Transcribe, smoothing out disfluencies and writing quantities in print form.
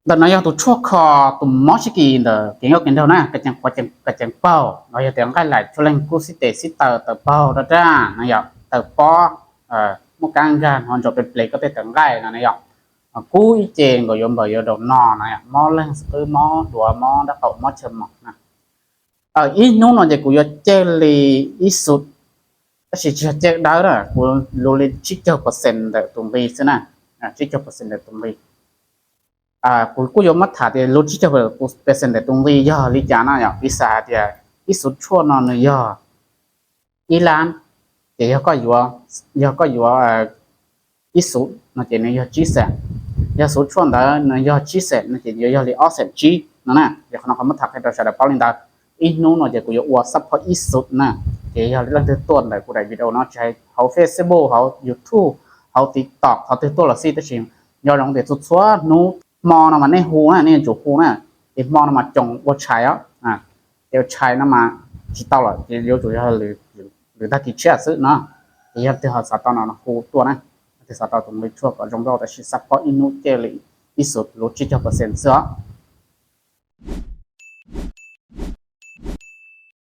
đợt này tụi chua kho tụi món chỉ kỳ đờ kiến học kiến đâu nè cái chẳng bao nói tiếng cái lại cho lên cú sĩ sĩ tờ bao đó ra này ạ tờ po một càng gan hoàn chọnเป็นcó thể tiếng cái này ạ cú ý chèn của yếm bởi đầu nọ này mò lên cứ mò đùa mò đã cậu mò châm mọc nè ít nung nó chỉ của chơi lì ít sụt chỉ chơi đó là của lô lên 90% để tụi mình thế nè 90% để tụi mìnhกูยอมมาถาเดโลจิจะกูเปอร์เซ็นต์แต่ตรงนี้ย่อลิจานะอย่างวิสาเดียอีสุดชั่วนอนย่ออิหร่านเดี๋ยวก็อยู่อีสุดนั่นจะเนี่ยย่อจีเซนย่อสุดชั่วนั้นเนี่ยย่อจีเซนนั่นจะย่อลิออเซนจีนั่นน่ะเดี๋ยวเขามาถาให้เราใช้ได้ปาลินดาอีนู้นจะกูยอว่าซัพพอร์ตอีสุดนะเดี๋ยวเรื่องต้นเลยกูได้วิดีโอเนาะใช้เขา Facebook เขา YouTube เขา TikTok เขาตัวละสิตัวชิงย่อลงเดี๋ยวสุดชั่วนู้มองnó màในหูน่ะนี่จุหูน่ะไอ้มองnóมาจงบ่ใช้อ่ะเดี๋ยวใช้nó mà chỉ tao làเดี๋ยวจุหรือถ้าที่เชื่อซื้อเนาะเดี๋ยวที่เขาสัตว์nóหูตัวนะที่สัตว์ตรงไม่ชั่วก็จงเราแต่สิซัพพอร์ตอินุเจลิที่สุดรู้70%เสื้อ